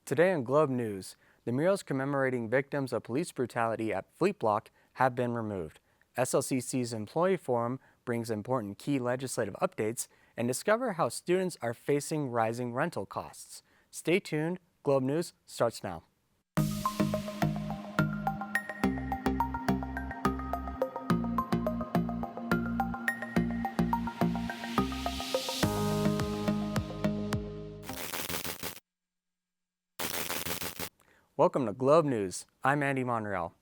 Today on Globe News, the murals commemorating victims of police brutality at Fleet Block have been removed. SLCC's Employee Forum brings important key legislative updates and discover how students are facing rising rental costs. Stay tuned, Globe News starts now. Welcome to Globe News. I'm Andy Monreal.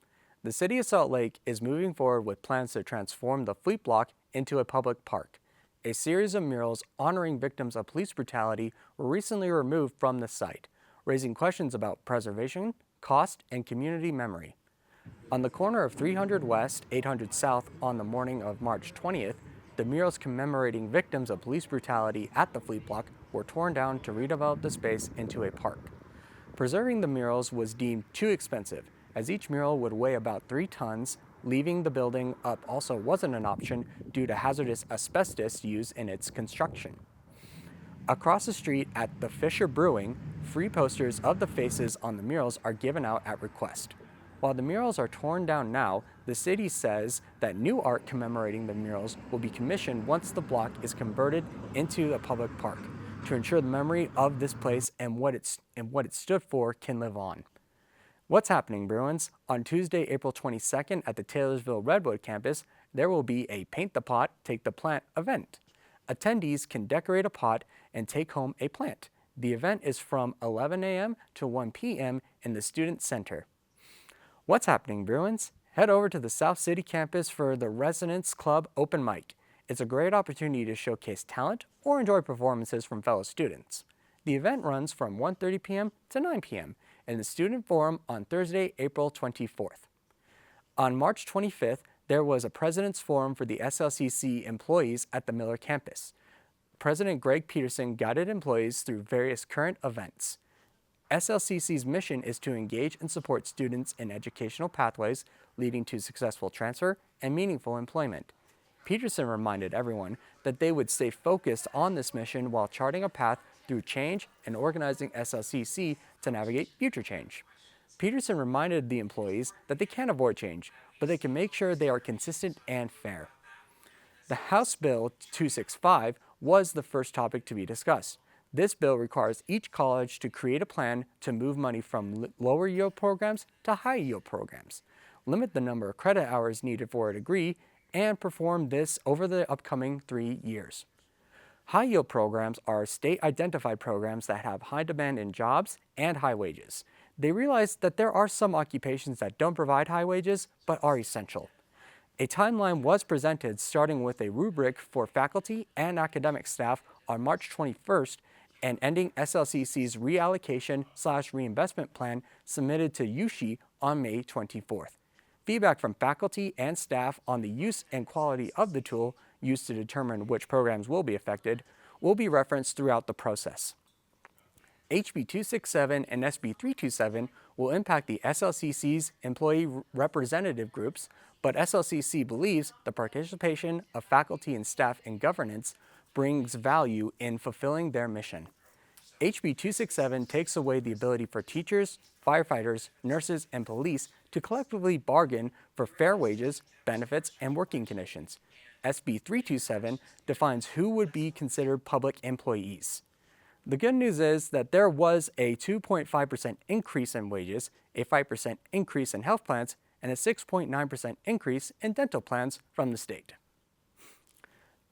The City of Salt Lake is moving forward with plans to transform the Fleet Block into a public park. A series of murals honoring victims of police brutality were recently removed from the site, raising questions about preservation, cost, and community memory. On the corner of 300 West, 800 South on the morning of March 20th, the murals commemorating victims of police brutality at the Fleet Block were torn down to redevelop the space into a park. Preserving the murals was deemed too expensive, as each mural would weigh about 3 tons. Leaving the building up also wasn't an option due to hazardous asbestos used in its construction. Across the street at the Fisher Brewing, free posters of the faces on the murals are given out at request. While the murals are torn down now, the city says that new art commemorating the murals will be commissioned once the block is converted into a public park, to ensure the memory of this place and what it stood for can live on. What's happening, Bruins? On Tuesday, April 22nd at the Taylorsville Redwood campus, there will be a Paint the Pot, Take the Plant event. Attendees can decorate a pot and take home a plant. The event is from 11 a.m. to 1 p.m. in the Student Center. What's happening, Bruins? Head over to the South City campus for the Resonance Club Open Mic. It's a great opportunity to showcase talent or enjoy performances from fellow students. The event runs from 1:30 p.m. to 9 p.m. in the Student Forum on Thursday, April 24th. On March 25th, there was a President's Forum for the SLCC employees at the Miller campus. President Greg Peterson guided employees through various current events. SLCC's mission is to engage and support students in educational pathways leading to successful transfer and meaningful employment. Peterson reminded everyone that they would stay focused on this mission while charting a path through change and organizing SLCC to navigate future change. Peterson reminded the employees that they can't avoid change, but they can make sure they are consistent and fair. The House Bill 265 was the first topic to be discussed. This bill requires each college to create a plan to move money from lower yield programs to high yield programs, limit the number of credit hours needed for a degree, and perform this over the upcoming 3 years. High yield programs are state-identified programs that have high demand in jobs and high wages. They realize that there are some occupations that don't provide high wages but are essential. A timeline was presented starting with a rubric for faculty and academic staff on March 21st and ending SLCC's reallocation/reinvestment plan submitted to USHE on May 24th. Feedback from faculty and staff on the use and quality of the tool used to determine which programs will be affected will be referenced throughout the process. HB 267 and SB 327 will impact the SLCC's employee representative groups, but SLCC believes the participation of faculty and staff in governance brings value in fulfilling their mission. HB 267 takes away the ability for teachers, firefighters, nurses, and police to collectively bargain for fair wages, benefits, and working conditions. SB 327 defines who would be considered public employees. The good news is that there was a 2.5% increase in wages, a 5% increase in health plans, and a 6.9% increase in dental plans from the state.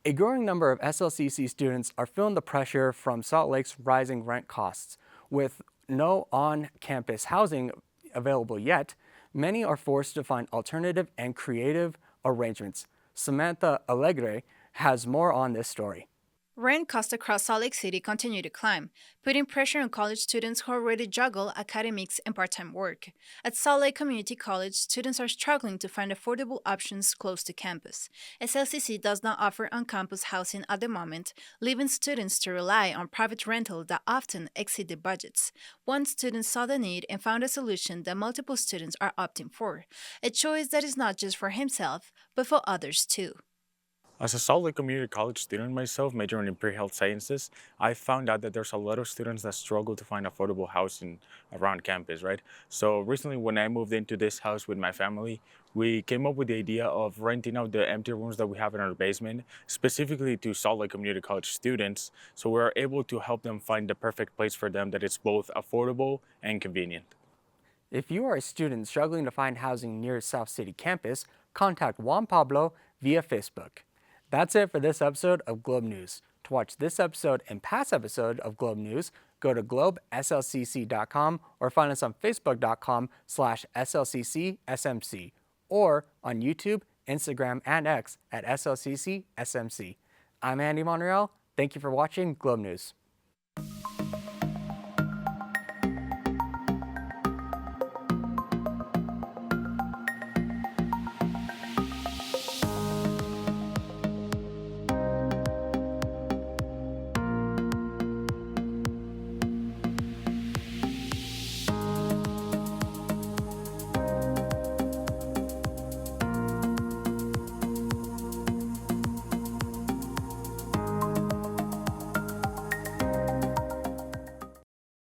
A growing number of SLCC students are feeling the pressure from Salt Lake's rising rent costs. With no on-campus housing available yet, many are forced to find alternative and creative arrangements. Samantha Alegre has more on this story. Rent costs across Salt Lake City continue to climb, putting pressure on college students who already juggle academics and part-time work. At Salt Lake Community College, students are struggling to find affordable options close to campus. SLCC does not offer on-campus housing at the moment, leaving students to rely on private rental that often exceed their budgets. One student saw the need and found a solution that multiple students are opting for, a choice that is not just for himself, but for others too. As a Salt Lake Community College student myself, majoring in pre-health sciences, I found out that there's a lot of students that struggle to find affordable housing around campus, right? So recently when I moved into this house with my family, we came up with the idea of renting out the empty rooms that we have in our basement, specifically to Salt Lake Community College students, so we're able to help them find the perfect place for them that is both affordable and convenient. If you are a student struggling to find housing near South City campus, contact Juan Pablo via Facebook. That's it for this episode of Globe News. To watch this episode and past episodes of Globe News, go to globeslcc.com or find us on facebook.com/slccsmc or on YouTube, Instagram, and X at SLCCSMC. I'm Andy Monreal. Thank you for watching Globe News.